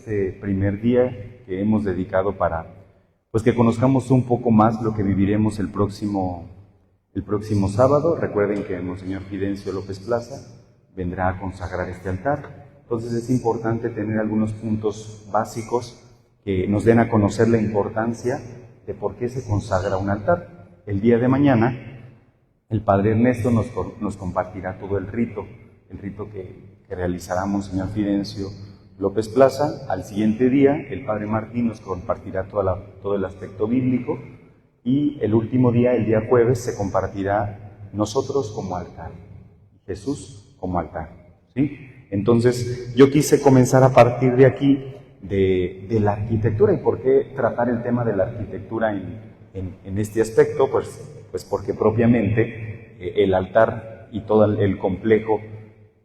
este primer día que hemos dedicado para pues que conozcamos un poco más lo que viviremos el próximo sábado. Recuerden que Monseñor Fidencio López Plaza vendrá a consagrar este altar. Entonces es importante tener algunos puntos básicos que nos den a conocer la importancia de por qué se consagra un altar. El día de mañana, el Padre Ernesto nos compartirá todo el rito que realizará Monseñor Fidencio López Plaza. Al siguiente día, el Padre Martín nos compartirá todo el aspecto bíblico, y el último día, el día jueves, se compartirá nosotros como altar, Jesús como altar, ¿sí? Entonces, yo quise comenzar a partir de aquí, de la arquitectura. ¿Y por qué tratar el tema de la arquitectura en este aspecto? Pues porque propiamente el altar y todo el complejo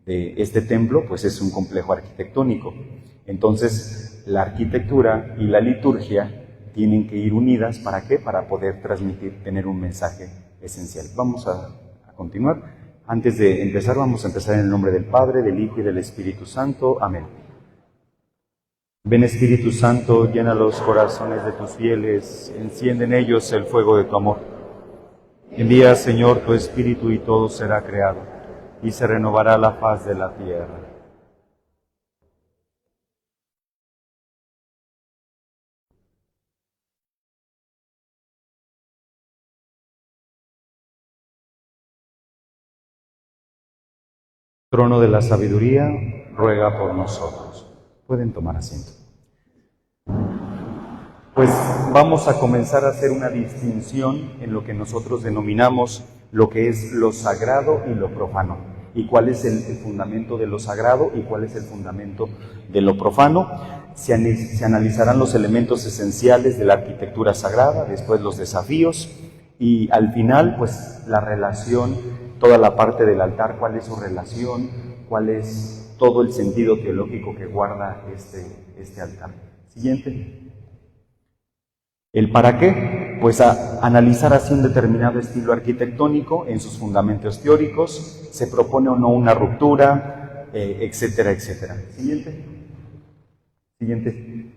de este templo pues es un complejo arquitectónico. Entonces la arquitectura y la liturgia tienen que ir unidas. ¿Para qué? Para poder tener un mensaje esencial. Vamos a continuar. Antes de empezar, vamos a empezar en el nombre del Padre, del Hijo y del Espíritu Santo. Amén. Ven Espíritu Santo, llena los corazones de tus fieles, enciende en ellos el fuego de tu amor. Envía, Señor, tu Espíritu y todo será creado, y se renovará la faz de la tierra. Trono de la sabiduría, ruega por nosotros. Pueden tomar asiento. Pues vamos a comenzar a hacer una distinción en lo que nosotros denominamos lo que es lo sagrado y lo profano. Y cuál es el fundamento de lo sagrado y cuál es el fundamento de lo profano. Se analizarán los elementos esenciales de la arquitectura sagrada, después los desafíos y al final pues la relación, toda la parte del altar, cuál es su relación, cuál es todo el sentido teológico que guarda este altar. Siguiente. ¿El para qué? Pues a analizar así un determinado estilo arquitectónico en sus fundamentos teóricos, se propone o no una ruptura, etcétera, etcétera. Siguiente. Siguiente.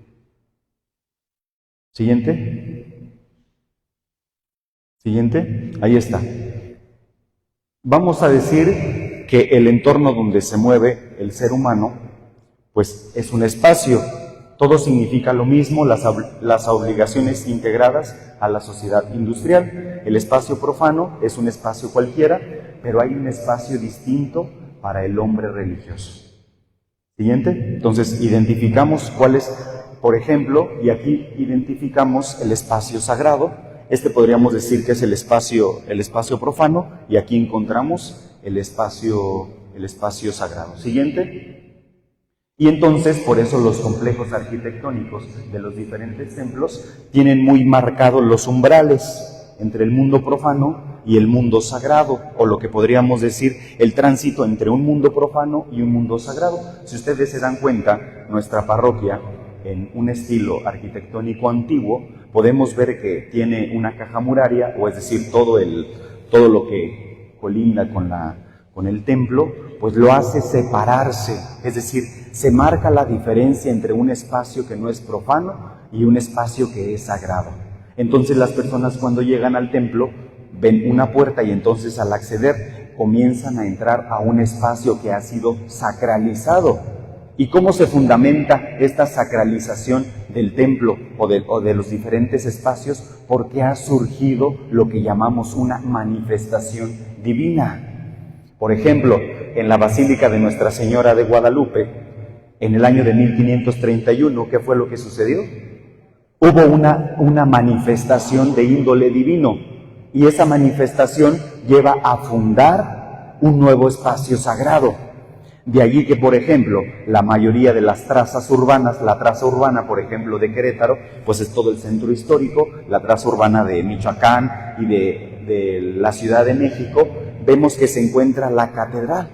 Siguiente. Siguiente. Ahí está. Vamos a decir que el entorno donde se mueve el ser humano, pues es un espacio. Todo significa lo mismo, las obligaciones integradas a la sociedad industrial. El espacio profano es un espacio cualquiera, pero hay un espacio distinto para el hombre religioso. Siguiente. Entonces, identificamos cuál es, por ejemplo, y aquí identificamos el espacio sagrado. Podríamos decir que es el espacio profano, y aquí encontramos el espacio sagrado. Siguiente. Y entonces, por eso los complejos arquitectónicos de los diferentes templos tienen muy marcados los umbrales entre el mundo profano y el mundo sagrado, o lo que podríamos decir, el tránsito entre un mundo profano y un mundo sagrado. Si ustedes se dan cuenta, nuestra parroquia, en un estilo arquitectónico antiguo, podemos ver que tiene una caja muraria, o es decir, todo lo que colinda con el templo, pues lo hace separarse, es decir, se marca la diferencia entre un espacio que no es profano y un espacio que es sagrado. Entonces las personas cuando llegan al templo ven una puerta y entonces al acceder comienzan a entrar a un espacio que ha sido sacralizado. ¿Y cómo se fundamenta esta sacralización del templo o de los diferentes espacios? Porque ha surgido lo que llamamos una manifestación divina. Por ejemplo, en la Basílica de Nuestra Señora de Guadalupe, en el año de 1531, ¿qué fue lo que sucedió? Hubo una manifestación de índole divino, y esa manifestación lleva a fundar un nuevo espacio sagrado. De allí que, por ejemplo, la mayoría de las trazas urbanas, la traza urbana, por ejemplo, de Querétaro, pues es todo el centro histórico, la traza urbana de Michoacán y de la Ciudad de México, vemos que se encuentra la catedral,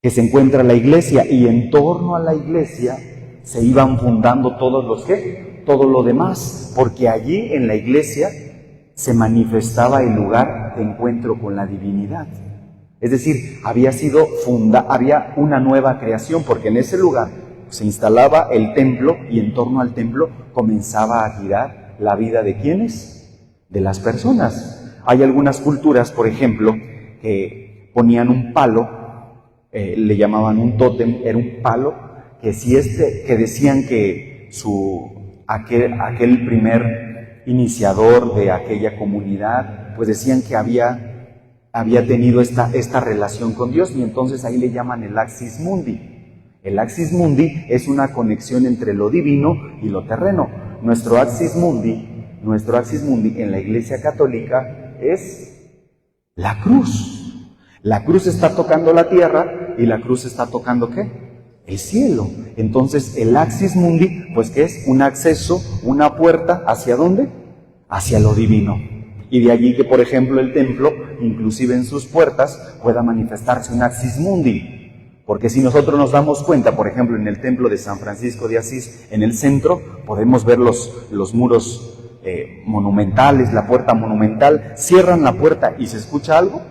que se encuentra la iglesia, y en torno a la iglesia se iban fundando todo lo demás, porque allí en la iglesia se manifestaba el lugar de encuentro con la divinidad. Es decir, había una nueva creación, porque en ese lugar se instalaba el templo y en torno al templo comenzaba a girar la vida de ¿quiénes? De las personas. Hay algunas culturas, por ejemplo, que ponían un palo, le llamaban un tótem, era un palo, que decían que aquel primer iniciador de aquella comunidad, pues decían que había tenido esta relación con Dios, y entonces ahí le llaman el Axis Mundi. El Axis Mundi es una conexión entre lo divino y lo terreno. Nuestro Axis Mundi en la Iglesia Católica es la cruz. La cruz está tocando la tierra y la cruz está tocando ¿qué? El cielo. Entonces el Axis Mundi, pues ¿qué es? Un acceso, una puerta, ¿hacia dónde? Hacia lo divino. Y de allí que, por ejemplo, el templo, inclusive en sus puertas, pueda manifestarse un Axis Mundi. Porque si nosotros nos damos cuenta, por ejemplo, en el templo de San Francisco de Asís, en el centro, podemos ver los muros monumentales, la puerta monumental. ¿Cierran la puerta y se escucha algo?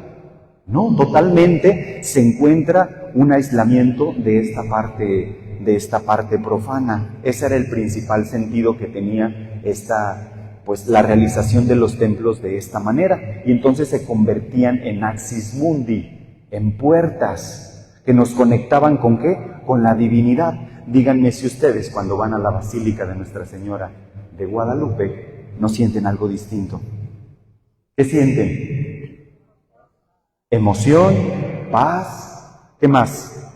No, totalmente se encuentra un aislamiento de esta parte profana. Ese era el principal sentido que tenía la realización de los templos de esta manera. Y entonces se convertían en Axis Mundi, en puertas que nos conectaban ¿con qué? Con la divinidad. Díganme si ustedes, cuando van a la Basílica de Nuestra Señora de Guadalupe, ¿no sienten algo distinto? ¿Qué sienten? Emoción, paz, ¿qué más?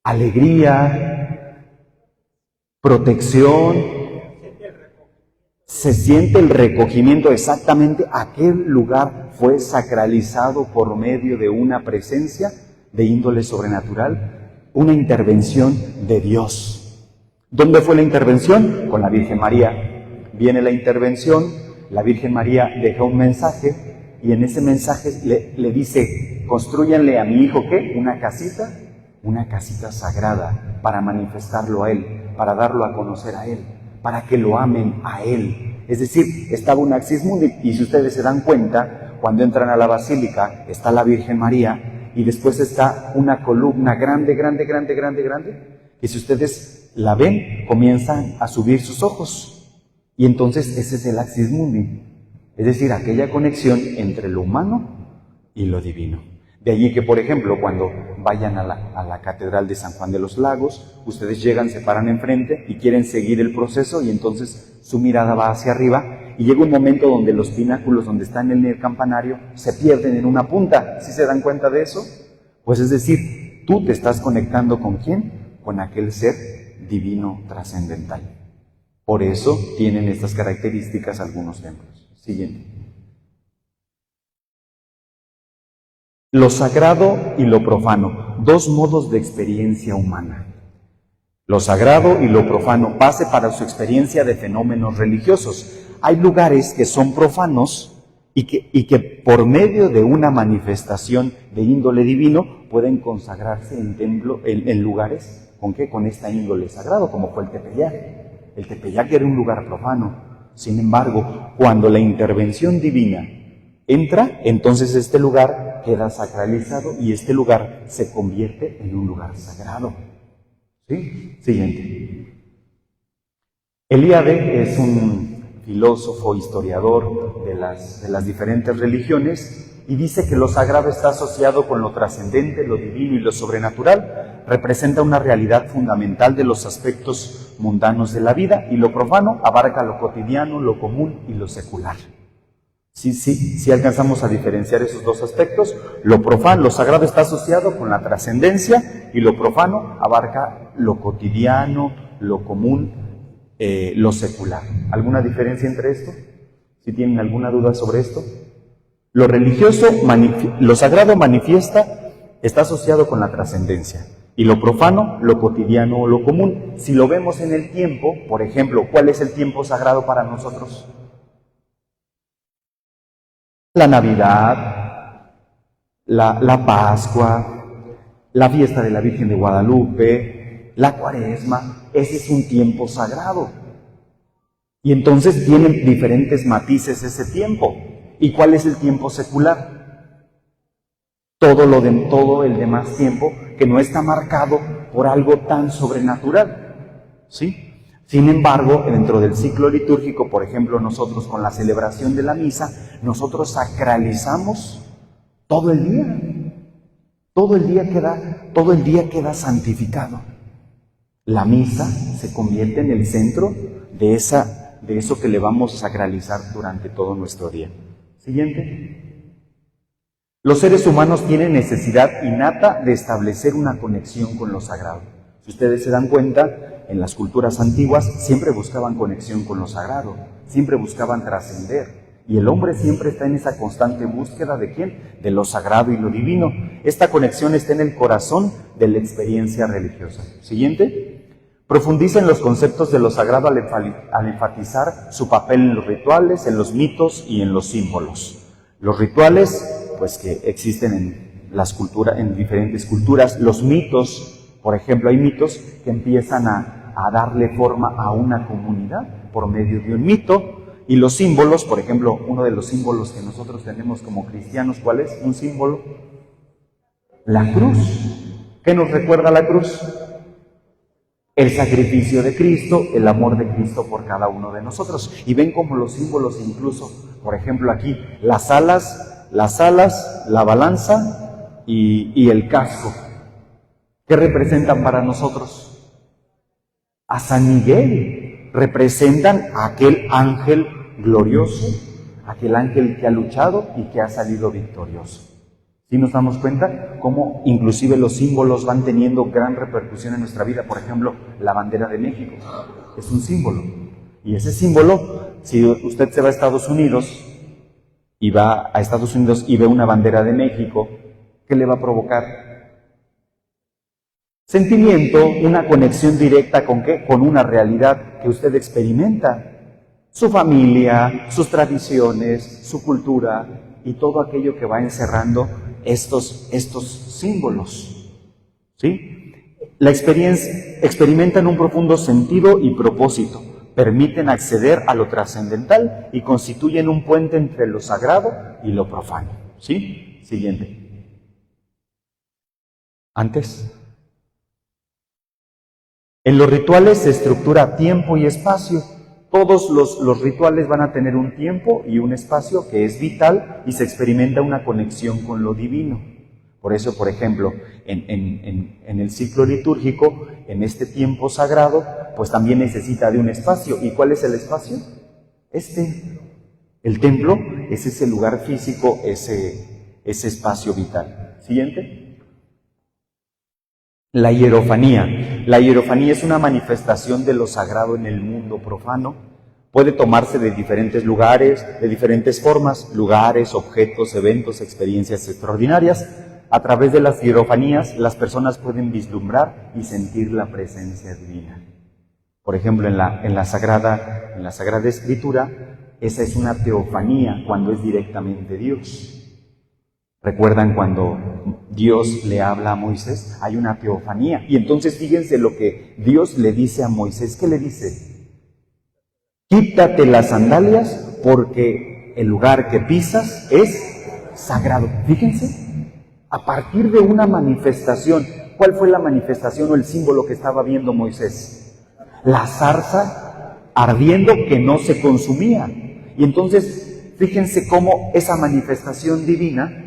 Alegría, protección. Se siente el recogimiento, exactamente. Aquel lugar fue sacralizado por medio de una presencia de índole sobrenatural, una intervención de Dios. ¿Dónde fue la intervención? Con la Virgen María. Viene la intervención, la Virgen María deja un mensaje y en ese mensaje le dice: construyanle a mi hijo ¿qué? Una casita sagrada para manifestarlo a él, para darlo a conocer a él, para que lo amen a él. Es decir, estaba un Axis Mundi, y si ustedes se dan cuenta, cuando entran a la basílica está la Virgen María y después está una columna grande, y si ustedes la ven, comienzan a subir sus ojos, y entonces ese es el Axis Mundi, es decir, aquella conexión entre lo humano y lo divino. De allí que, por ejemplo, cuando vayan a la Catedral de San Juan de los Lagos, ustedes llegan, se paran enfrente y quieren seguir el proceso, y entonces su mirada va hacia arriba, y llega un momento donde los pináculos donde están en el campanario se pierden en una punta. ¿Sí se dan cuenta de eso? Pues es decir, tú te estás conectando ¿con quién? Con aquel ser divino trascendental. Por eso tienen estas características algunos templos. Siguiente. Lo sagrado y lo profano, dos modos de experiencia humana. Lo sagrado y lo profano, base para su experiencia de fenómenos religiosos. Hay lugares que son profanos y que por medio de una manifestación de índole divino pueden consagrarse en lugares ¿con qué? Con esta índole sagrado, como fue el Tepeyac. El Tepeyac era un lugar profano. Sin embargo, cuando la intervención divina entra, entonces este lugar queda sacralizado y este lugar se convierte en un lugar sagrado. ¿Sí? Siguiente. Eliade es un filósofo, historiador de las diferentes religiones, y dice que lo sagrado está asociado con lo trascendente, lo divino y lo sobrenatural. Representa una realidad fundamental de los aspectos mundanos de la vida, y lo profano abarca lo cotidiano, lo común y lo secular. Sí alcanzamos a diferenciar esos dos aspectos. Lo profano, lo sagrado está asociado con la trascendencia, y lo profano abarca lo cotidiano, lo común, lo secular. ¿Alguna diferencia entre esto? ¿Si tienen alguna duda sobre esto? Lo religioso, lo sagrado está asociado con la trascendencia, y lo profano, lo cotidiano o lo común. Si lo vemos en el tiempo, por ejemplo, ¿cuál es el tiempo sagrado para nosotros? La Navidad, la Pascua, la fiesta de la Virgen de Guadalupe, la Cuaresma. Ese es un tiempo sagrado. Y entonces tienen diferentes matices ese tiempo. ¿Y cuál es el tiempo secular? Todo el demás tiempo que no está marcado por algo tan sobrenatural, ¿sí? Sin embargo, dentro del ciclo litúrgico, por ejemplo, nosotros con la celebración de la misa, nosotros sacralizamos todo el día. Todo el día queda santificado. La misa se convierte en el centro de eso que le vamos a sacralizar durante todo nuestro día. Siguiente. Los seres humanos tienen necesidad innata de establecer una conexión con lo sagrado. Si ustedes se dan cuenta, en las culturas antiguas siempre buscaban conexión con lo sagrado, siempre buscaban trascender. Y el hombre siempre está en esa constante búsqueda ¿de quién? De lo sagrado y lo divino. Esta conexión está en el corazón de la experiencia religiosa. Siguiente. Profundiza en los conceptos de lo sagrado al enfatizar su papel en los rituales, en los mitos y en los símbolos. Los rituales, pues que existen en diferentes culturas. Los mitos, por ejemplo, hay mitos que empiezan a darle forma a una comunidad por medio de un mito. Y los símbolos, por ejemplo, uno de los símbolos que nosotros tenemos como cristianos, ¿cuál es? Un símbolo. La cruz. ¿Qué nos recuerda la cruz? El sacrificio de Cristo, el amor de Cristo por cada uno de nosotros. Y ven como los símbolos incluso, por ejemplo aquí, las alas, la balanza y el casco. ¿Qué representan para nosotros? A San Miguel. Representan a aquel ángel glorioso, aquel ángel que ha luchado y que ha salido victorioso. ¿Sí nos damos cuenta cómo inclusive los símbolos van teniendo gran repercusión en nuestra vida? Por ejemplo, la bandera de México es un símbolo. Y ese símbolo, si usted se va a Estados Unidos y ve una bandera de México, ¿qué le va a provocar? Sentimiento, una conexión directa ¿con qué? Con una realidad que usted experimenta. Su familia, sus tradiciones, su cultura y todo aquello que va encerrando estos símbolos. ¿Sí? La experiencia experimentan un profundo sentido y propósito, permiten acceder a lo trascendental y constituyen un puente entre lo sagrado y lo profano. ¿Sí? Siguiente. Antes. En los rituales se estructura tiempo y espacio. Todos los rituales van a tener un tiempo y un espacio que es vital y se experimenta una conexión con lo divino. Por eso, por ejemplo, en el ciclo litúrgico, en este tiempo sagrado, pues también necesita de un espacio. ¿Y cuál es el espacio? El templo es ese lugar físico, ese espacio vital. Siguiente. La hierofanía. La hierofanía es una manifestación de lo sagrado en el mundo profano. Puede tomarse de diferentes lugares, de diferentes formas, lugares, objetos, eventos, experiencias extraordinarias. A través de las hierofanías, las personas pueden vislumbrar y sentir la presencia divina. Por ejemplo, en la Sagrada Escritura, esa es una teofanía cuando es directamente Dios. ¿Recuerdan cuando Dios le habla a Moisés? Hay una teofanía. Y entonces fíjense lo que Dios le dice a Moisés. ¿Qué le dice? Quítate las sandalias porque el lugar que pisas es sagrado. Fíjense, a partir de una manifestación. ¿Cuál fue la manifestación o el símbolo que estaba viendo Moisés? La zarza ardiendo que no se consumía. Y entonces, fíjense cómo esa manifestación divina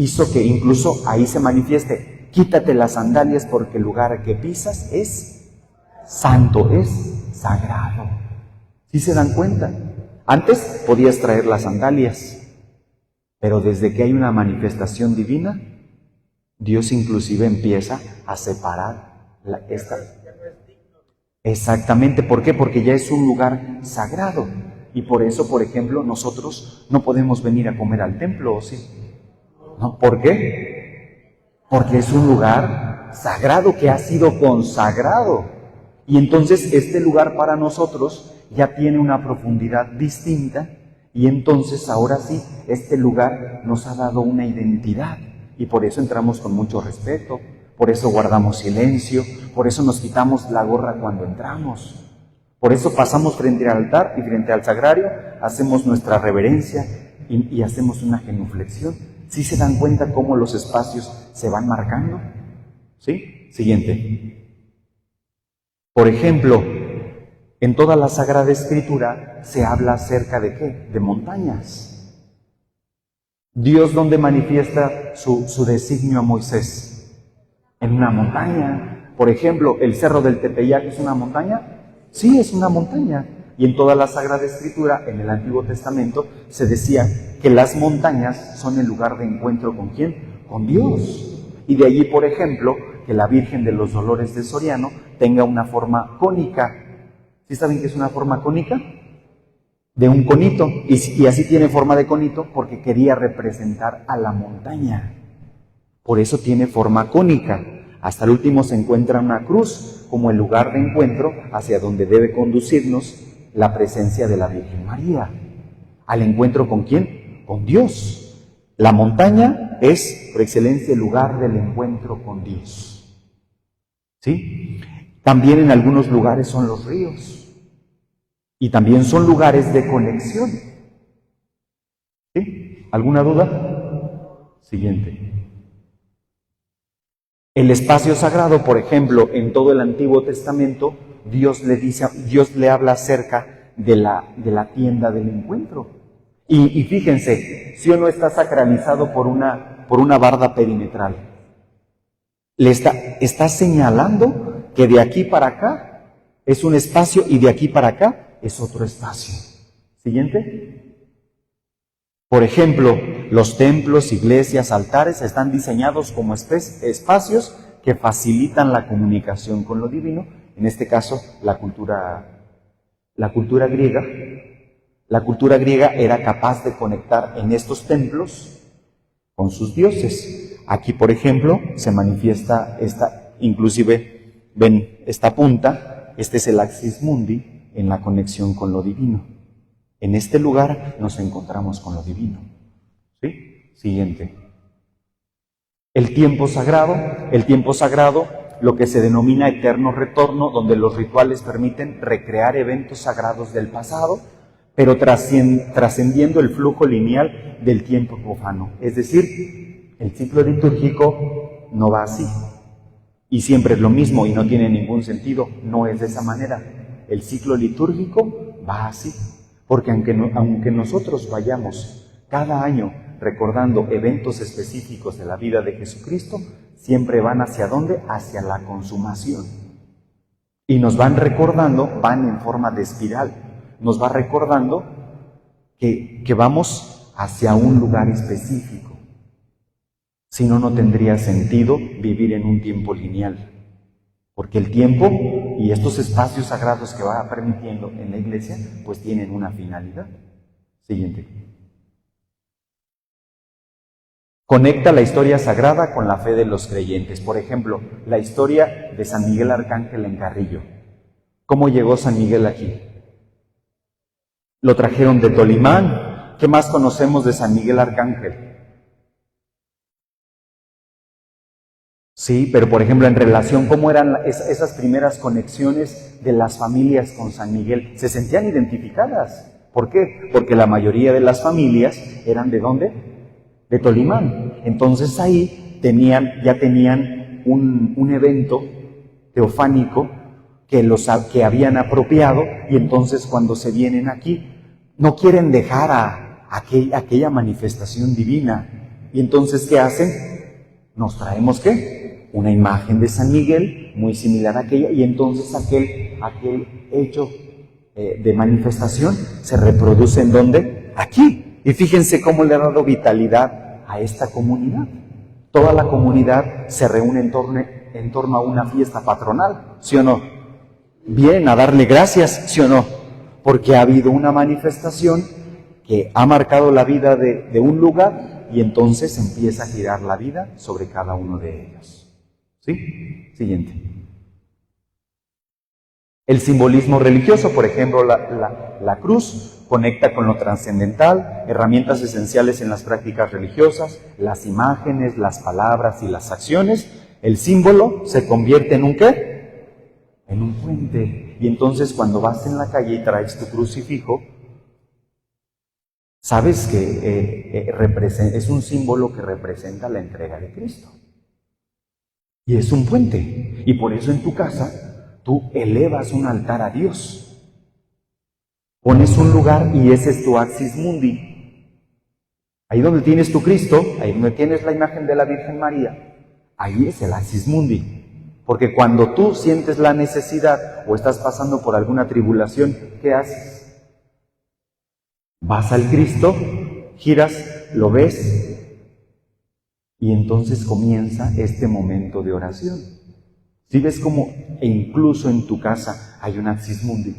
hizo que incluso ahí se manifieste, quítate las sandalias porque el lugar que pisas es santo, es sagrado. ¿Sí se dan cuenta? Antes podías traer las sandalias, pero desde que hay una manifestación divina, Dios inclusive empieza a separar esta. Exactamente, ¿por qué? Porque ya es un lugar sagrado. Y por eso, por ejemplo, nosotros no podemos venir a comer al templo, ¿o sí? ¿No? ¿Por qué? Porque es un lugar sagrado que ha sido consagrado. Y entonces este lugar para nosotros ya tiene una profundidad distinta y entonces ahora sí, este lugar nos ha dado una identidad y por eso entramos con mucho respeto, por eso guardamos silencio, por eso nos quitamos la gorra cuando entramos. Por eso pasamos frente al altar y frente al sagrario, hacemos nuestra reverencia y hacemos una genuflexión. ¿Sí se dan cuenta cómo los espacios se van marcando? ¿Sí? Siguiente. Por ejemplo, en toda la Sagrada Escritura se habla acerca de ¿qué? De montañas. Dios, ¿dónde manifiesta su designio a Moisés? En una montaña. Por ejemplo, ¿el cerro del Tepeyac es una montaña? Sí, es una montaña. Y en toda la Sagrada Escritura, en el Antiguo Testamento, se decía que las montañas son el lugar de encuentro ¿con quién? Con Dios. Y de allí, por ejemplo, que la Virgen de los Dolores de Soriano tenga una forma cónica. ¿Sí saben qué es una forma cónica? De un conito, y así tiene forma de conito porque quería representar a la montaña. Por eso tiene forma cónica. Hasta el último se encuentra una cruz como el lugar de encuentro hacia donde debe conducirnos la presencia de la Virgen María. ¿Al encuentro con quién? Con Dios. La montaña es, por excelencia, el lugar del encuentro con Dios. ¿Sí? También en algunos lugares son los ríos. Y también son lugares de conexión. ¿Sí? ¿Alguna duda? Siguiente. El espacio sagrado, por ejemplo, en todo el Antiguo Testamento, Dios le habla acerca de la tienda del encuentro. Y fíjense, si uno está sacralizado por una barda perimetral, le está señalando que de aquí para acá es un espacio y de aquí para acá es otro espacio. Siguiente. Por ejemplo, los templos, iglesias, altares están diseñados como espacios que facilitan la comunicación con lo divino. En este caso, la cultura griega. La cultura griega era capaz de conectar en estos templos con sus dioses. Aquí, por ejemplo, se manifiesta inclusive, ven esta punta, este es el axis mundi, en la conexión con lo divino. En este lugar nos encontramos con lo divino. ¿Sí? Siguiente. El tiempo sagrado, lo que se denomina eterno retorno, donde los rituales permiten recrear eventos sagrados del pasado, pero trascendiendo el flujo lineal del tiempo profano. Es decir, el ciclo litúrgico no va así. Y siempre es lo mismo y no tiene ningún sentido. No es de esa manera. El ciclo litúrgico va así, porque aunque nosotros vayamos cada año recordando eventos específicos de la vida de Jesucristo, siempre van ¿hacia dónde? Hacia la consumación. Y nos van recordando, van en forma de espiral, nos va recordando que vamos hacia un lugar específico. Si no, no tendría sentido vivir en un tiempo lineal. Porque el tiempo y estos espacios sagrados que va permitiendo en la iglesia, pues tienen una finalidad. Siguiente. Conecta la historia sagrada con la fe de los creyentes. Por ejemplo, la historia de San Miguel Arcángel en Carrillo. ¿Cómo llegó San Miguel aquí? Lo trajeron de Tolimán. ¿Qué más conocemos de San Miguel Arcángel? Sí, pero por ejemplo, en relación, ¿cómo eran esas primeras conexiones de las familias con San Miguel? Se sentían identificadas. ¿Por qué? Porque la mayoría de las familias eran ¿de dónde? De Tolimán. Entonces ahí ya tenían un evento teofánico que habían apropiado, y entonces cuando se vienen aquí, no quieren dejar aquella manifestación divina. Y entonces, ¿qué hacen? Nos traemos ¿qué? Una imagen de San Miguel muy similar a aquella, y entonces aquel hecho de manifestación se reproduce ¿en dónde? Aquí. Y fíjense cómo le ha dado vitalidad a esta comunidad. Toda la comunidad se reúne en torno a una fiesta patronal, ¿sí o no? Vienen a darle gracias, ¿sí o no? Porque ha habido una manifestación que ha marcado la vida de un lugar, y entonces empieza a girar la vida sobre cada uno de ellos. ¿Sí? Siguiente. El simbolismo religioso, por ejemplo, la cruz conecta con lo trascendental, herramientas esenciales en las prácticas religiosas, las imágenes, las palabras y las acciones. El símbolo se convierte en un ¿qué? En un puente. Y entonces cuando vas en la calle y traes tu crucifijo, sabes que es un símbolo que representa la entrega de Cristo. Y es un puente. Y por eso en tu casa tú elevas un altar a Dios. Pones un lugar y ese es tu axis mundi. Ahí donde tienes tu Cristo, ahí donde tienes la imagen de la Virgen María, ahí es el axis mundi. Porque cuando tú sientes la necesidad o estás pasando por alguna tribulación, ¿qué haces? Vas al Cristo, giras, lo ves y entonces comienza este momento de oración. Si ves cómo incluso en tu casa hay un axis mundi,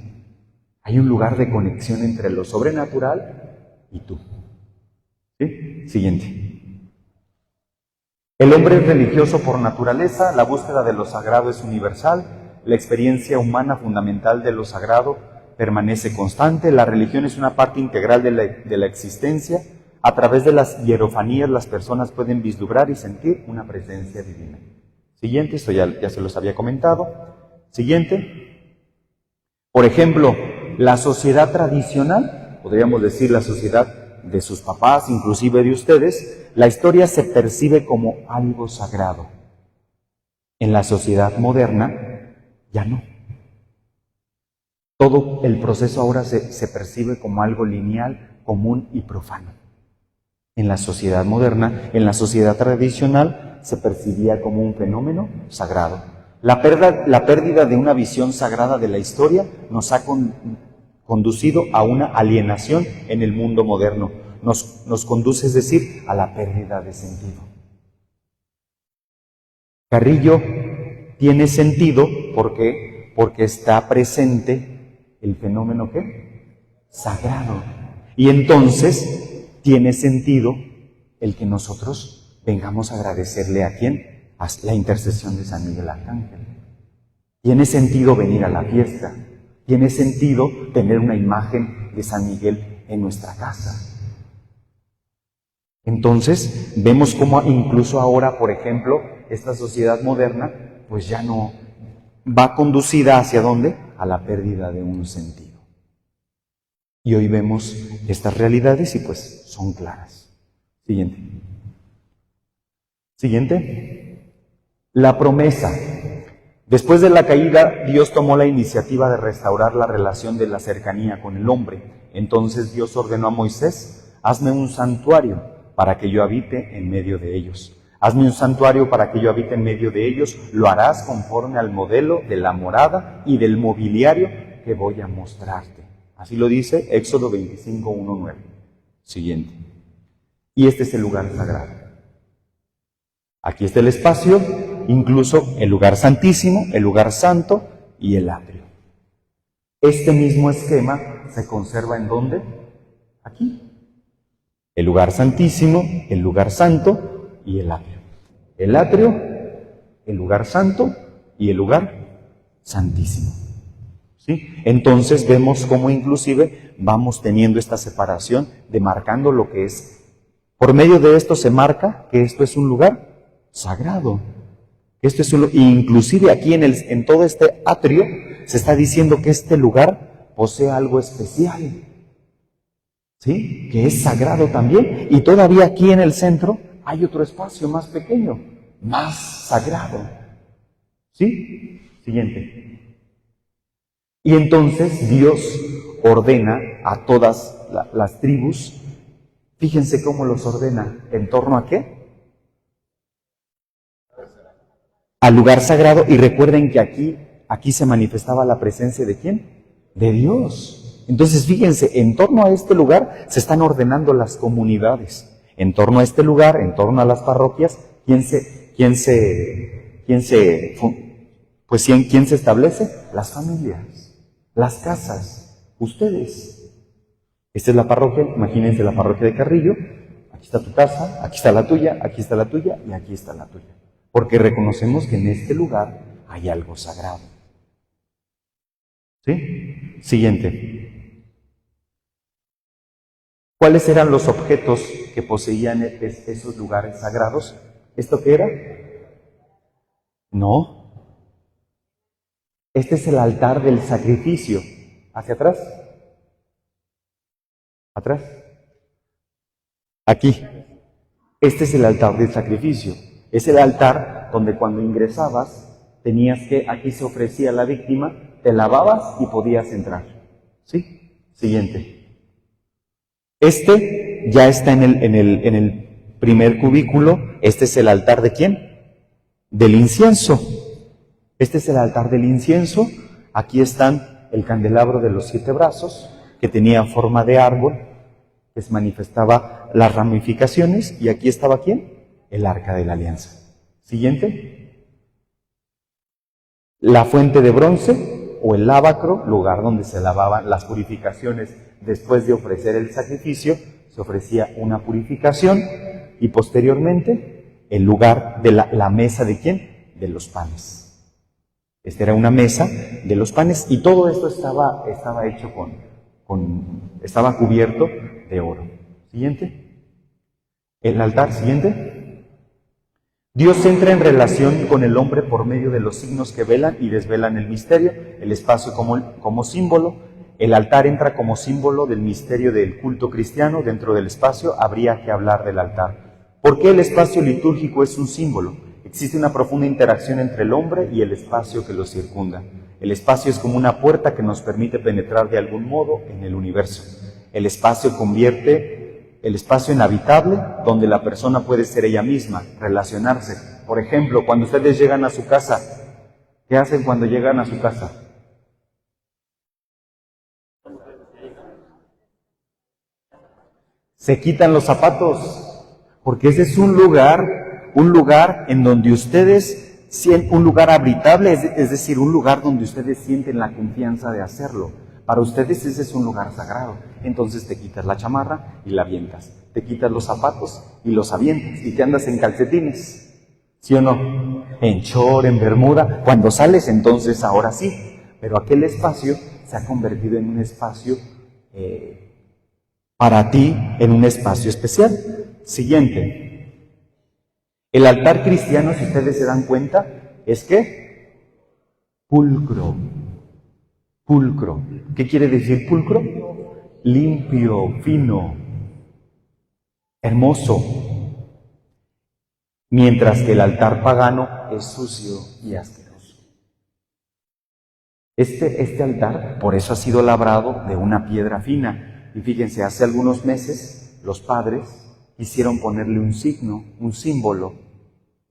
hay un lugar de conexión entre lo sobrenatural y tú. ¿Sí? Siguiente. El hombre es religioso por naturaleza, la búsqueda de lo sagrado es universal, la experiencia humana fundamental de lo sagrado permanece constante, la religión es una parte integral de la existencia. A través de las hierofanías las personas pueden vislumbrar y sentir una presencia divina. Siguiente, esto ya se los había comentado. Siguiente. Por ejemplo, la sociedad tradicional, podríamos decir la sociedad de sus papás, inclusive de ustedes, la historia se percibe como algo sagrado. En la sociedad moderna, ya no. Todo el proceso ahora se percibe como algo lineal, común y profano. En la sociedad moderna, en la sociedad tradicional, se percibía como un fenómeno sagrado. La pérdida de una visión sagrada de la historia nos ha conducido a una alienación en el mundo moderno. Nos conduce, es decir, a la pérdida de sentido. Carrillo tiene sentido porque está presente el fenómeno ¿qué? Sagrado. Y entonces tiene sentido el que nosotros vengamos a agradecerle a ¿quién? A la intercesión de San Miguel Arcángel. Tiene sentido venir a la fiesta. Tiene sentido tener una imagen de San Miguel en nuestra casa. Entonces, vemos cómo incluso ahora, por ejemplo, esta sociedad moderna, pues ya no va conducida hacia ¿dónde? A la pérdida de un sentido. Y hoy vemos estas realidades y pues son claras. Siguiente. Siguiente. La promesa. Después de la caída, Dios tomó la iniciativa de restaurar la relación de la cercanía con el hombre. Entonces Dios ordenó a Moisés, hazme un santuario para que yo habite en medio de ellos. Hazme un santuario para que yo habite en medio de ellos. Lo harás conforme al modelo de la morada y del mobiliario que voy a mostrarte. Así lo dice Éxodo 25, 1, 9. Siguiente. Y este es el lugar sagrado. Aquí está el espacio, incluso el lugar santísimo, el lugar santo y el atrio. Este mismo esquema se conserva ¿en dónde? Aquí. El lugar santísimo, el lugar santo y el atrio. El atrio, el lugar santo y el lugar santísimo. ¿Sí? Entonces vemos cómo inclusive vamos teniendo esta separación, demarcando lo que es. Por medio de esto se marca que esto es un lugar sagrado. Esto es inclusive aquí en todo este atrio se está diciendo que este lugar posee algo especial. ¿Sí? Que es sagrado también. Y todavía aquí en el centro hay otro espacio más pequeño, más sagrado. ¿Sí? Siguiente. Y entonces Dios ordena a todas las tribus, fíjense cómo los ordena, ¿en torno a qué? Al lugar sagrado, y recuerden que aquí se manifestaba la presencia ¿de quién? De Dios. Entonces fíjense, en torno a este lugar se están ordenando las comunidades. En torno a este lugar, en torno a las parroquias, ¿quién se establece? Las familias, las casas, ustedes. Esta es la parroquia, imagínense la parroquia de Carrillo, aquí está tu casa, aquí está la tuya, aquí está la tuya y aquí está la tuya. Porque reconocemos que en este lugar hay algo sagrado. ¿Sí? Siguiente. ¿Cuáles eran los objetos que poseían esos lugares sagrados? ¿Esto qué era? No. Este es el altar del sacrificio. ¿Hacia atrás? ¿Atrás? Aquí. Este es el altar del sacrificio. Es el altar altar donde cuando ingresabas tenías que, aquí se ofrecía la víctima, te lavabas y podías entrar. ¿Sí? Siguiente. Este ya está en el primer cubículo. Este es el altar ¿de quién? Del incienso. Este es el altar del incienso. Aquí están el candelabro de los 7 brazos, que tenía forma de árbol, que se manifestaba las ramificaciones, y aquí estaba ¿quién? El arca de la alianza. Siguiente. La fuente de bronce o el lavacro, lugar donde se lavaban las purificaciones después de ofrecer el sacrificio, se ofrecía una purificación, y posteriormente el lugar de la mesa ¿de quién? De los panes. Esta era una mesa de los panes, y todo esto estaba hecho estaba cubierto de oro. Siguiente. El altar, siguiente. Dios entra en relación con el hombre por medio de los signos que velan y desvelan el misterio, el espacio como símbolo. El altar entra como símbolo del misterio del culto cristiano. Dentro del espacio habría que hablar del altar. ¿Por qué el espacio litúrgico es un símbolo? Existe una profunda interacción entre el hombre y el espacio que lo circunda. El espacio es como una puerta que nos permite penetrar de algún modo en el universo. El espacio convierte el espacio en habitable, donde la persona puede ser ella misma, relacionarse. Por ejemplo, cuando ustedes llegan a su casa, ¿qué hacen cuando llegan a su casa? Se quitan los zapatos, porque ese es un lugar en donde ustedes sienten, un lugar habitable, es decir, un lugar donde ustedes sienten la confianza de hacerlo. Para ustedes ese es un lugar sagrado. Entonces te quitas la chamarra y la avientas, te quitas los zapatos y los avientas, y te andas en calcetines, ¿sí o no? En short, en bermuda. Cuando sales, entonces ahora sí, pero aquel espacio se ha convertido en un espacio para ti, en un espacio especial. Siguiente. El altar cristiano, si ustedes se dan cuenta, es ¿qué? Pulcro. Pulcro. ¿Qué quiere decir pulcro? Limpio, fino, hermoso. Mientras que el altar pagano es sucio y asqueroso. Este altar, por eso ha sido labrado de una piedra fina. Y fíjense, hace algunos meses los padres quisieron ponerle un signo, un símbolo.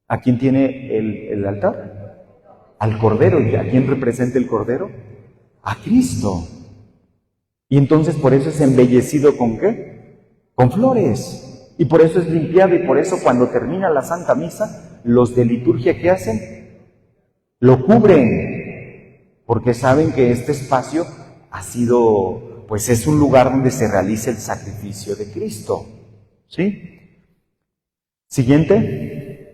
¿A quién tiene el altar? Al Cordero. ¿Y a quién representa el Cordero? A Cristo. Y entonces por eso es embellecido ¿con qué? Con flores. Y por eso es limpiado, y por eso cuando termina la Santa Misa, los de liturgia ¿qué hacen? Lo cubren, porque saben que este espacio ha sido, pues es un lugar donde se realiza el sacrificio de Cristo. ¿Sí? Siguiente.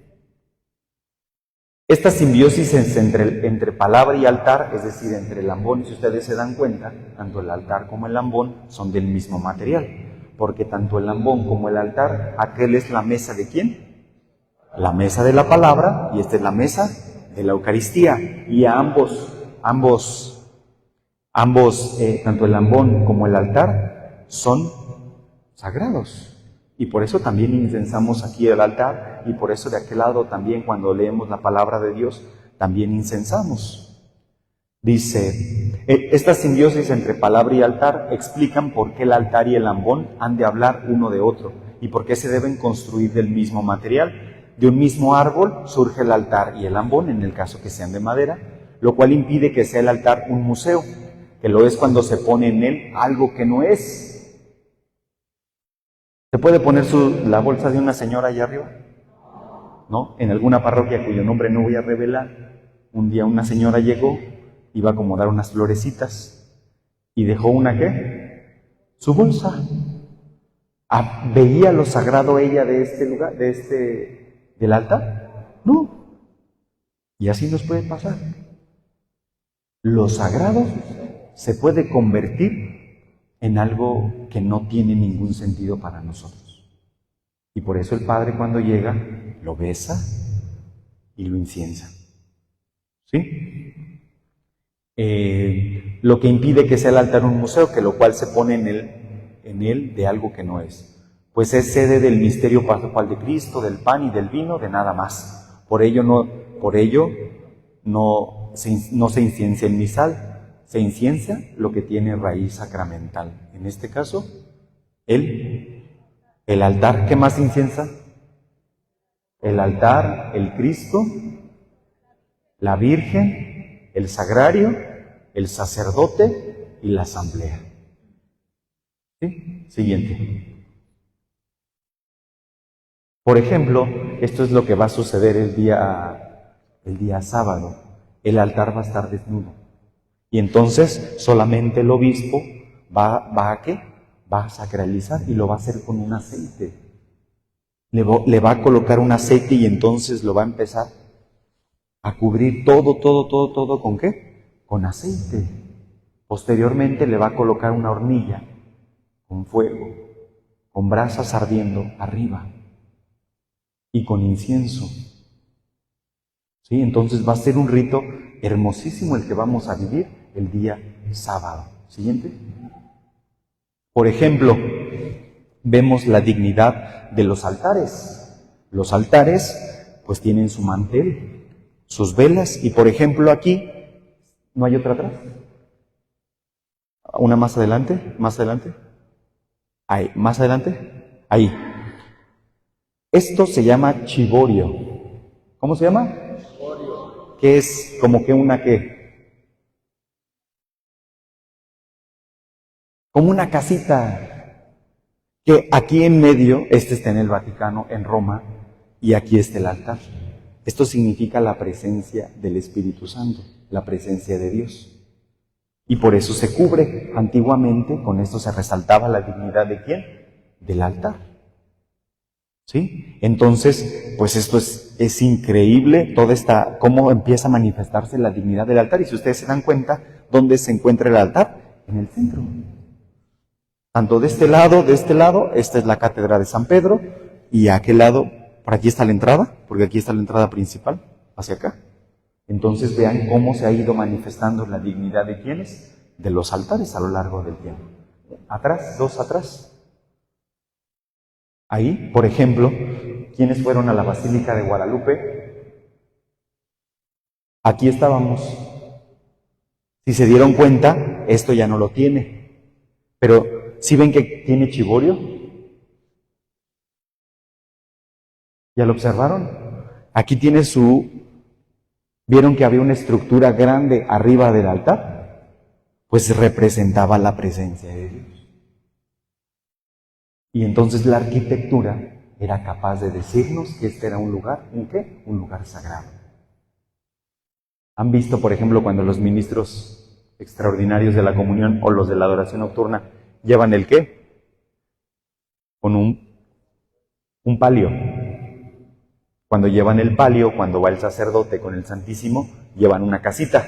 Esta simbiosis entre palabra y altar, es decir, entre el ambón, si ustedes se dan cuenta, tanto el altar como el ambón son del mismo material, porque tanto el ambón como el altar, aquel es la mesa ¿de quién? La mesa de la palabra, y esta es la mesa de la Eucaristía, y a ambos, tanto el ambón como el altar, son sagrados. Y por eso también incensamos aquí el altar, y por eso de aquel lado también cuando leemos la palabra de Dios, también incensamos. Dice, esta simbiosis entre palabra y altar explican por qué el altar y el ambón han de hablar uno de otro, y por qué se deben construir del mismo material. De un mismo árbol surge el altar y el ambón, en el caso que sean de madera, lo cual impide que sea el altar un museo, que lo es cuando se pone en él algo que no es. ¿Se puede poner la bolsa de una señora allá arriba? ¿No? En alguna parroquia cuyo nombre no voy a revelar, un día una señora llegó, iba a acomodar unas florecitas y dejó una ¿qué? Su bolsa. ¿Veía lo sagrado ella de este lugar, del altar? No. Y así nos puede pasar. Lo sagrado se puede convertir en algo que no tiene ningún sentido para nosotros. Y por eso el Padre cuando llega, lo besa y lo inciensa. ¿Sí? Lo que impide que sea el altar un museo, que lo cual se pone en él de algo que no es. Pues es sede del misterio pascual de Cristo, del pan y del vino, de nada más. Por ello no se inciencia el misal, se inciencia lo que tiene raíz sacramental. En este caso, el altar. ¿Qué más inciensa? El altar, el Cristo, la Virgen, el sagrario, el sacerdote y la asamblea. ¿Sí? Siguiente. Por ejemplo, esto es lo que va a suceder el día sábado. El altar va a estar desnudo. Y entonces solamente el obispo va a ¿qué? Va a sacralizar y lo va a hacer con un aceite. Le va a colocar un aceite y entonces lo va a empezar a cubrir todo, ¿con qué? Con aceite. Posteriormente le va a colocar una hornilla con fuego, con brasas ardiendo arriba y con incienso. ¿Sí? Entonces va a ser un rito hermosísimo el que vamos a vivir el día sábado. Siguiente. Por ejemplo, vemos la dignidad de los altares. Los altares pues tienen su mantel, sus velas y por ejemplo aquí, ¿no hay otra atrás? Una más adelante, ahí, más adelante, ahí. Esto se llama chivorio. ¿Cómo se llama? Chivorio. ¿Qué es? Como que una qué. Como una casita. Que aquí en medio, este está en el Vaticano, en Roma, y aquí está el altar. Esto significa la presencia del Espíritu Santo, la presencia de Dios. Y por eso se cubre. Antiguamente, con esto se resaltaba la dignidad de ¿quién? Del altar. ¿Sí? Entonces, pues esto es increíble, cómo empieza a manifestarse la dignidad del altar. Y si ustedes se dan cuenta, ¿dónde se encuentra el altar? En el centro. Tanto de este lado, esta es la cátedra de San Pedro, y a aquel lado, por aquí está la entrada, porque aquí está la entrada principal, hacia acá. Entonces vean cómo se ha ido manifestando la dignidad de ¿quiénes? De los altares a lo largo del tiempo. Atrás, dos atrás. Ahí, por ejemplo, ¿quiénes fueron a la Basílica de Guadalupe? Aquí estábamos. Si se dieron cuenta, esto ya no lo tiene. Pero, ¿sí ven que tiene chivorio? ¿Ya lo observaron? Aquí tiene ¿vieron que había una estructura grande arriba del altar? Pues representaba la presencia de Dios. Y entonces la arquitectura era capaz de decirnos que este era un lugar, ¿un qué? Un lugar sagrado. ¿Han visto, por ejemplo, cuando los ministros extraordinarios de la comunión o los de la adoración nocturna llevan el qué? Con un palio. Cuando llevan el palio, cuando va el sacerdote con el Santísimo, llevan una casita.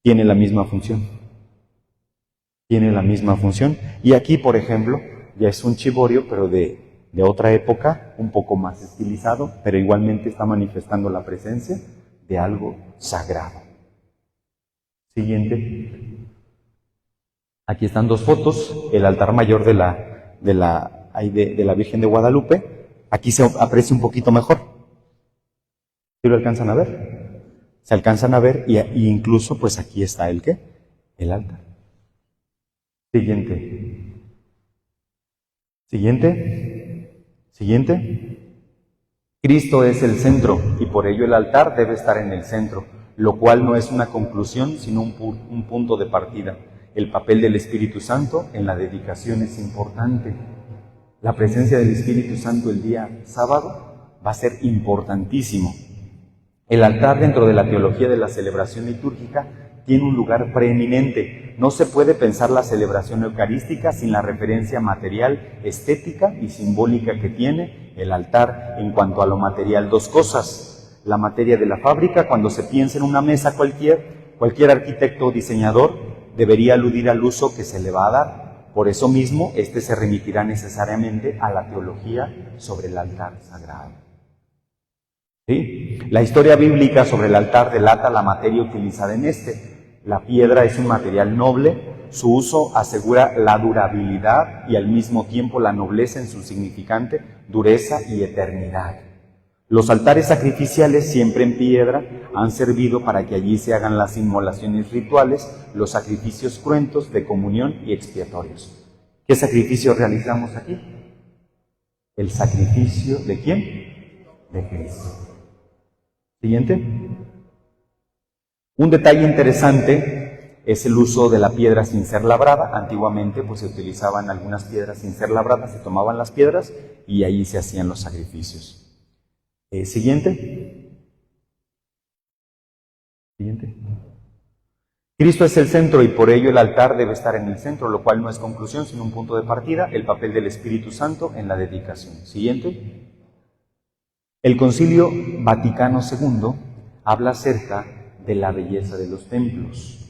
Tiene la misma función. Y aquí, por ejemplo, ya es un chivorio, pero de otra época, un poco más estilizado, pero igualmente está manifestando la presencia de algo sagrado. Siguiente. Aquí están dos fotos, el altar mayor de la Virgen de Guadalupe. Aquí se aprecia un poquito mejor. ¿Sí lo alcanzan a ver? Se alcanzan a ver y incluso pues aquí está el ¿qué? El altar. Siguiente. Cristo es el centro y por ello el altar debe estar en el centro, lo cual no es una conclusión sino un punto de partida. El papel del Espíritu Santo en la dedicación es importante. La presencia del Espíritu Santo el día sábado va a ser importantísimo. El altar dentro de la teología de la celebración litúrgica tiene un lugar preeminente. No se puede pensar la celebración eucarística sin la referencia material, estética y simbólica que tiene el altar en cuanto a lo material. Dos cosas. La materia de la fábrica, cuando se piensa en una mesa cualquier arquitecto o diseñador debería aludir al uso que se le va a dar. Por eso mismo, se remitirá necesariamente a la teología sobre el altar sagrado. ¿Sí? La historia bíblica sobre el altar delata la materia utilizada en La piedra es un material noble, su uso asegura la durabilidad y al mismo tiempo la nobleza en su significante dureza y eternidad. Los altares sacrificiales, siempre en piedra, han servido para que allí se hagan las inmolaciones rituales, los sacrificios cruentos de comunión y expiatorios. ¿Qué sacrificio realizamos aquí? El sacrificio ¿de quién? De Cristo. Siguiente. Un detalle interesante es el uso de la piedra sin ser labrada. Antiguamente pues se utilizaban algunas piedras sin ser labradas, se tomaban las piedras y ahí se hacían los sacrificios. Siguiente. Cristo es el centro y por ello el altar debe estar en el centro, lo cual no es conclusión sino un punto de partida, el papel del Espíritu Santo en la dedicación. Siguiente. El Concilio Vaticano II habla acerca de la belleza de los templos.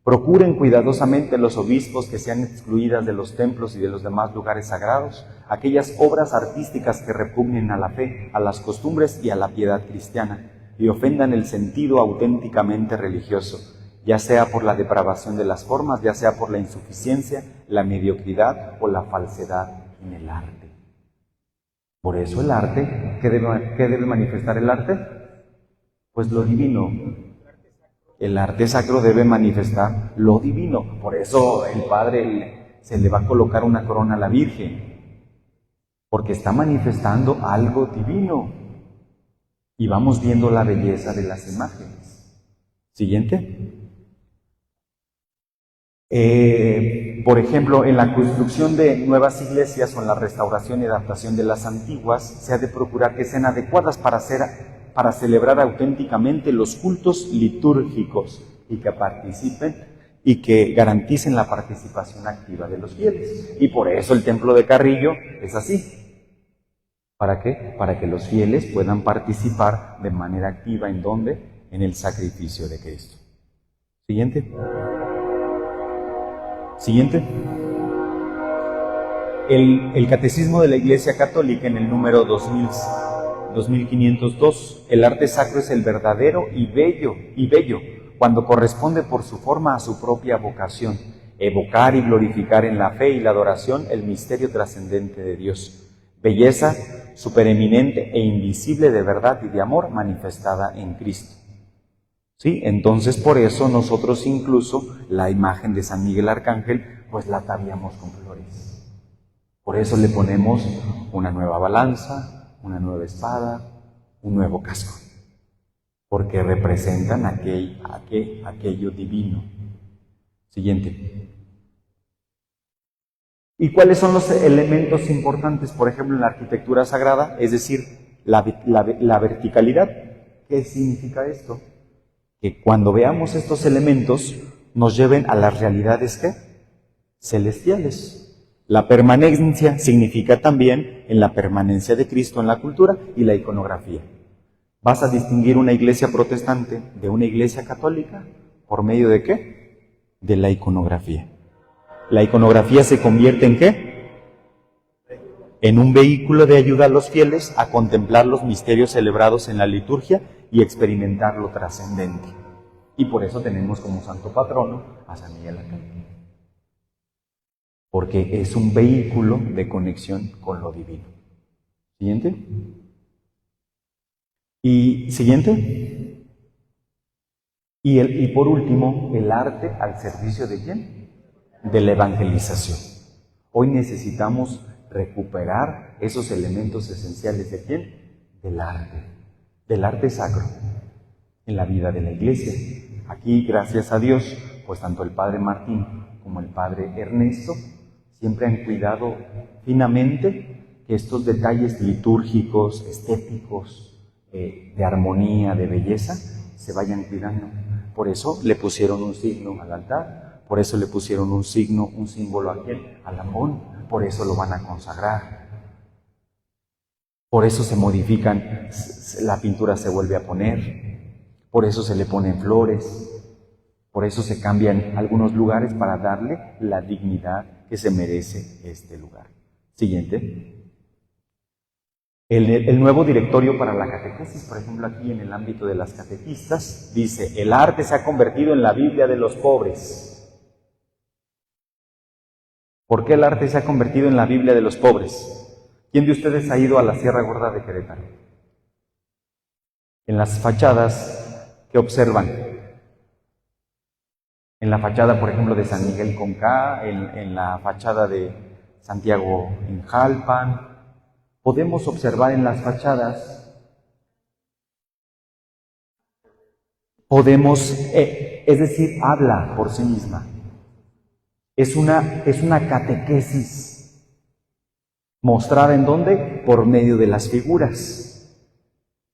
Procuren cuidadosamente los obispos que sean excluidas de los templos y de los demás lugares sagrados aquellas obras artísticas que repugnen a la fe, a las costumbres y a la piedad cristiana, y ofendan el sentido auténticamente religioso, ya sea por la depravación de las formas, ya sea por la insuficiencia, la mediocridad o la falsedad en el arte. Por eso el arte, ¿qué debe manifestar el arte? Pues lo divino. El arte sacro debe manifestar lo divino. Por eso el Padre se le va a colocar una corona a la Virgen, porque está manifestando algo divino. Y vamos viendo la belleza de las imágenes. Siguiente. Por ejemplo, en la construcción de nuevas iglesias o en la restauración y adaptación de las antiguas, se ha de procurar que sean adecuadas para celebrar auténticamente los cultos litúrgicos y que participen y que garanticen la participación activa de los fieles. Y por eso el templo de Carrillo es así. ¿Para qué? Para que los fieles puedan participar de manera activa. ¿En dónde? En el sacrificio de Cristo. Siguiente. El Catecismo de la Iglesia Católica, en el número 2502, el arte sacro es el verdadero y bello, cuando corresponde por su forma a su propia vocación, evocar y glorificar en la fe y la adoración el misterio trascendente de Dios. Belleza supereminente e invisible de verdad y de amor manifestada en Cristo. ¿Sí? Entonces por eso nosotros incluso la imagen de San Miguel Arcángel pues la ataviamos con flores. Por eso le ponemos una nueva balanza, una nueva espada, un nuevo casco, porque representan aquello divino. Siguiente. ¿Y cuáles son los elementos importantes, por ejemplo, en la arquitectura sagrada? Es decir, la verticalidad. ¿Qué significa esto? Que cuando veamos estos elementos nos lleven a las realidades ¿qué? Celestiales. La permanencia significa también en la permanencia de Cristo en la cultura y la iconografía. ¿Vas a distinguir una iglesia protestante de una iglesia católica? ¿Por medio de qué? De la iconografía. La iconografía se convierte ¿en qué? En un vehículo de ayuda a los fieles a contemplar los misterios celebrados en la liturgia y experimentar lo trascendente. Y por eso tenemos como santo patrono a San Miguel Arcángel. Porque es un vehículo de conexión con lo divino. Siguiente. Y siguiente. Y por último, el arte al servicio de ¿quién? De la evangelización. Hoy necesitamos recuperar esos elementos esenciales ¿de quién? Del arte sacro en la vida de la iglesia. Aquí, gracias a Dios, pues tanto el Padre Martín como el Padre Ernesto siempre han cuidado finamente que estos detalles litúrgicos, estéticos, de armonía, de belleza, se vayan cuidando. Por eso le pusieron un signo al altar, por eso le pusieron un símbolo a ¿quién? Al Amón, por eso lo van a consagrar. Por eso se modifican, la pintura se vuelve a poner, por eso se le ponen flores, por eso se cambian algunos lugares para darle la dignidad que se merece este lugar. Siguiente. El nuevo directorio para la catequesis, por ejemplo, aquí en el ámbito de las catequistas, dice: el arte se ha convertido en la Biblia de los pobres. ¿Por qué el arte se ha convertido en la Biblia de los pobres? ¿Quién de ustedes ha ido a la Sierra Gorda de Querétaro? En las fachadas, ¿qué observan? En la fachada, por ejemplo, de San Miguel Conca, en la fachada de Santiago en Jalpan, podemos observar en las fachadas, es decir, habla por sí misma. Es una catequesis mostrada ¿en dónde? Por medio de las figuras.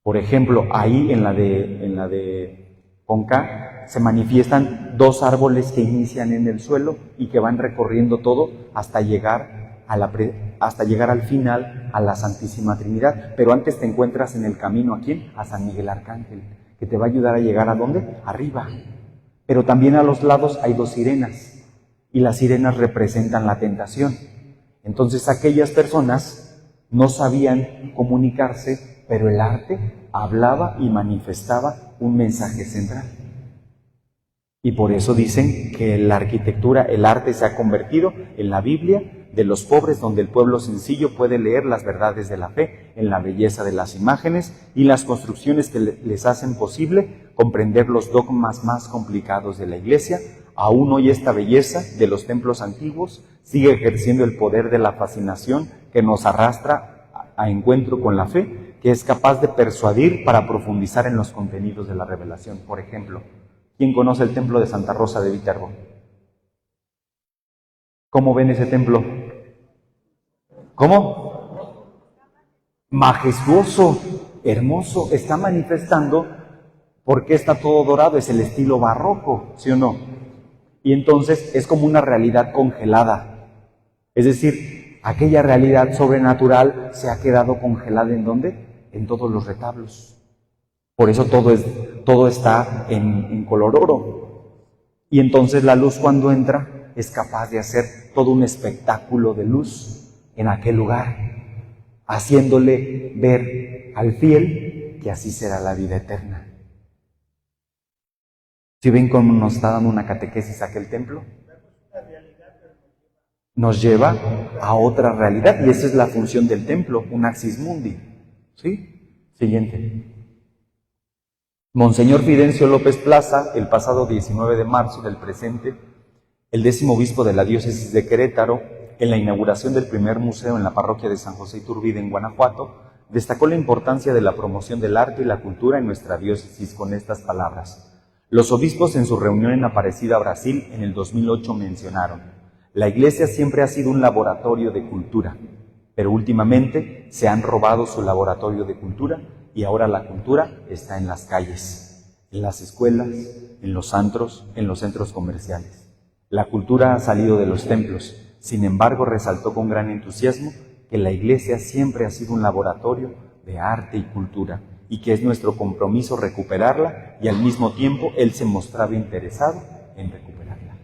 Por ejemplo, ahí en la de Conca se manifiestan dos árboles que inician en el suelo y que van recorriendo todo hasta llegar al final a la Santísima Trinidad. Pero antes te encuentras en el camino, ¿a quién? A San Miguel Arcángel, que te va a ayudar a llegar ¿a dónde? Arriba. Pero también a los lados hay dos sirenas, y las sirenas representan la tentación. Entonces aquellas personas no sabían comunicarse, pero el arte hablaba y manifestaba un mensaje central. Y por eso dicen que la arquitectura, el arte se ha convertido en la Biblia de los pobres, donde el pueblo sencillo puede leer las verdades de la fe, en la belleza de las imágenes y las construcciones que les hacen posible comprender los dogmas más complicados de la Iglesia. Aún hoy esta belleza de los templos antiguos sigue ejerciendo el poder de la fascinación que nos arrastra a encuentro con la fe, que es capaz de persuadir para profundizar en los contenidos de la revelación. Por ejemplo, ¿quién conoce el templo de Santa Rosa de Viterbo? ¿Cómo ven ese templo? ¿Cómo? Majestuoso, hermoso, está manifestando porque está todo dorado, es el estilo barroco, ¿sí o no? Y entonces es como una realidad congelada. Es decir, aquella realidad sobrenatural se ha quedado congelada ¿en dónde? En todos los retablos. Por eso todo está en color oro. Y entonces la luz cuando entra es capaz de hacer todo un espectáculo de luz en aquel lugar, haciéndole ver al fiel que así será la vida eterna. ¿Sí ven cómo nos está dando una catequesis aquel templo? Nos lleva a otra realidad y esa es la función del templo, un axis mundi. ¿Sí? Siguiente. Monseñor Fidencio López Plaza, el pasado 19 de marzo del presente, el 10º obispo de la diócesis de Querétaro, en la inauguración del primer museo en la parroquia de San José Iturbide en Guanajuato, destacó la importancia de la promoción del arte y la cultura en nuestra diócesis con estas palabras. Los obispos en su reunión en Aparecida, Brasil, en el 2008 mencionaron: la Iglesia siempre ha sido un laboratorio de cultura, pero últimamente se han robado su laboratorio de cultura y ahora la cultura está en las calles, en las escuelas, en los antros, en los centros comerciales. La cultura ha salido de los templos, sin embargo resaltó con gran entusiasmo que la Iglesia siempre ha sido un laboratorio de arte y cultura y que es nuestro compromiso recuperarla y al mismo tiempo él se mostraba interesado en recuperarla.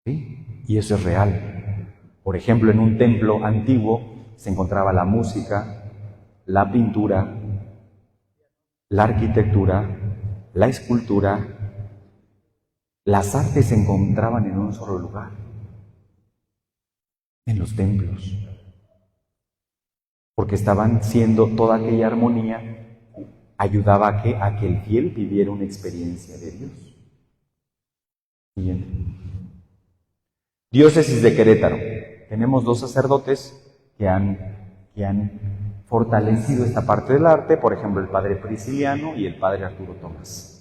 ¿Sí? Y eso es real. Por ejemplo, en un templo antiguo se encontraba la música, la pintura, la arquitectura, la escultura. Las artes se encontraban en un solo lugar, en los templos, porque estaban siendo toda aquella armonía, ayudaba a que el fiel viviera una experiencia de Dios. Siguiente. Diócesis de Querétaro. Tenemos 2 sacerdotes que han fortalecido esta parte del arte, por ejemplo, el padre Prisciliano y el padre Arturo Tomás.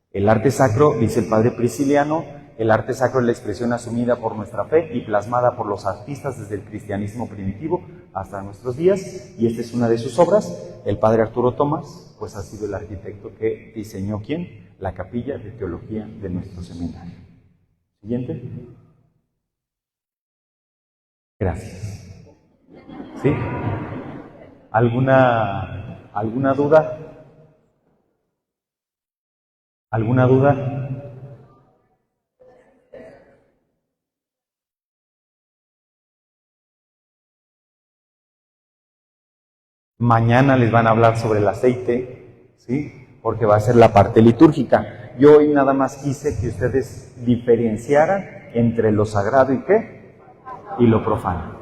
El arte sacro, dice el padre Prisciliano, el arte sacro es la expresión asumida por nuestra fe y plasmada por los artistas desde el cristianismo primitivo hasta nuestros días, y esta es una de sus obras. El padre Arturo Tomás, pues ha sido el arquitecto que diseñó, ¿quién? La capilla de teología de nuestro seminario. Siguiente. Gracias. ¿Sí? ¿Alguna duda? ¿Alguna duda? Mañana les van a hablar sobre el aceite, ¿sí? Porque va a ser la parte litúrgica. Yo hoy nada más quise que ustedes diferenciaran entre lo sagrado y ¿qué? Y lo profano.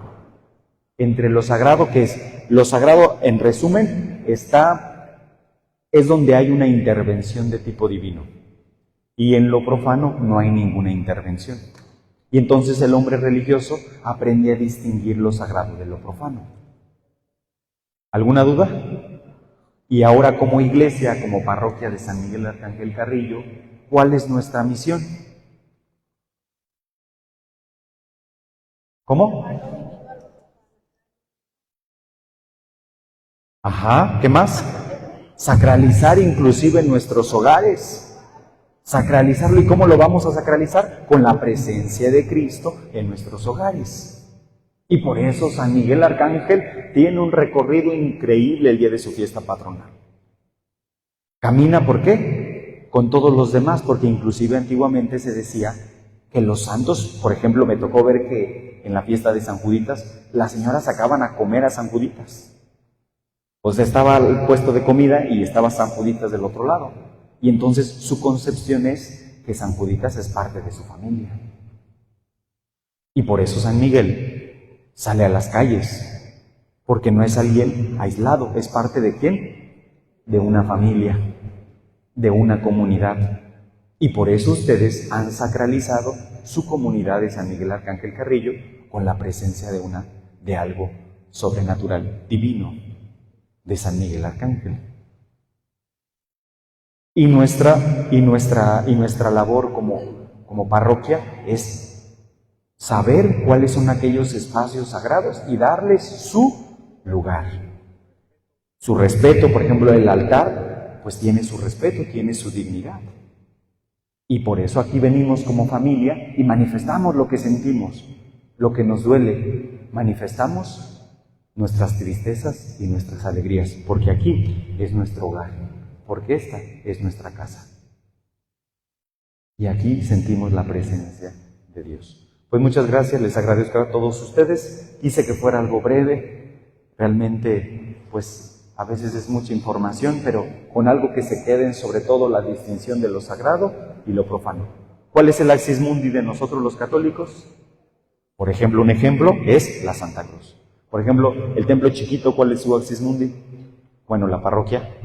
Entre lo sagrado, ¿qué es? Lo sagrado, en resumen, está es donde hay una intervención de tipo divino. Y en lo profano no hay ninguna intervención. Y entonces el hombre religioso aprende a distinguir lo sagrado de lo profano. ¿Alguna duda? Y ahora como iglesia, como parroquia de San Miguel Arcángel Carrillo, ¿cuál es nuestra misión? ¿Cómo? Ajá, ¿qué más? Sacralizar inclusive en nuestros hogares. Sacralizarlo. ¿Y cómo lo vamos a sacralizar? Con la presencia de Cristo en nuestros hogares. Y por eso San Miguel Arcángel tiene un recorrido increíble el día de su fiesta patronal. Camina, ¿por qué? Con todos los demás, porque inclusive antiguamente se decía que los santos, por ejemplo, me tocó ver que en la fiesta de San Juditas, las señoras sacaban a comer a San Juditas. O sea, estaba el puesto de comida y estaba San Juditas del otro lado. Y entonces su concepción es que San Juditas es parte de su familia. Y por eso San Miguel sale a las calles, porque no es alguien aislado, es parte de ¿quién? De una familia, de una comunidad. Y por eso ustedes han sacralizado su comunidad de San Miguel Arcángel Carrillo con la presencia de algo sobrenatural, divino, de San Miguel Arcángel. Y nuestra labor como parroquia es saber cuáles son aquellos espacios sagrados y darles su lugar. Su respeto, por ejemplo, el altar, pues tiene su respeto, tiene su dignidad. Y por eso aquí venimos como familia y manifestamos lo que sentimos, lo que nos duele. Manifestamos nuestras tristezas y nuestras alegrías, porque aquí es nuestro hogar, porque esta es nuestra casa. Y aquí sentimos la presencia de Dios. Pues muchas gracias, les agradezco a todos ustedes. Quise que fuera algo breve, realmente pues a veces es mucha información, pero con algo que se queden, sobre todo la distinción de lo sagrado y lo profano. ¿Cuál es el axis mundi de nosotros los católicos? Por ejemplo, un ejemplo es la Santa Cruz. Por ejemplo, el templo chiquito, ¿cuál es su axis mundi? Bueno, la parroquia.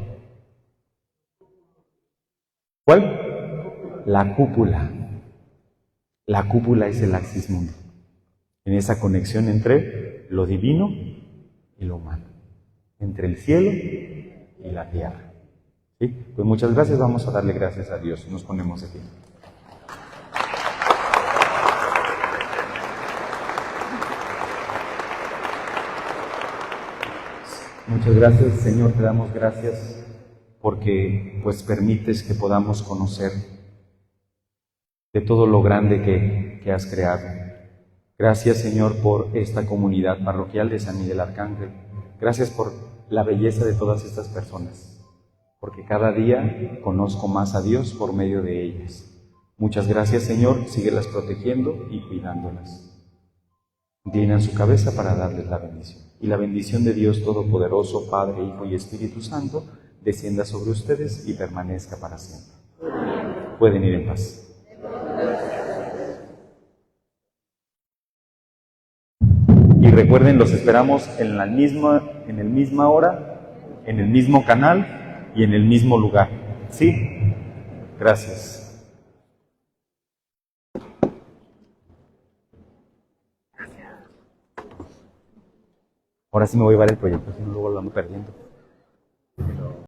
¿Cuál? La cúpula. La cúpula es el axis mundi. En esa conexión entre lo divino y lo humano. Entre el cielo y la tierra. ¿Sí? Pues muchas gracias, vamos a darle gracias a Dios. Nos ponemos de pie. Muchas gracias, Señor, te damos gracias porque pues permites que podamos conocer de todo lo grande que has creado. Gracias, Señor, por esta comunidad parroquial de San Miguel Arcángel. Gracias por la belleza de todas estas personas, porque cada día conozco más a Dios por medio de ellas. Muchas gracias, Señor, síguelas protegiendo y cuidándolas. Inclinan su cabeza para darles la bendición. Y la bendición de Dios Todopoderoso, Padre, Hijo y Espíritu Santo, descienda sobre ustedes y permanezca para siempre. Pueden ir en paz. Y recuerden, los esperamos en el misma hora, en el mismo canal y en el mismo lugar. ¿Sí? Gracias. Ahora sí me voy a llevar el proyecto, si no luego lo ando perdiendo.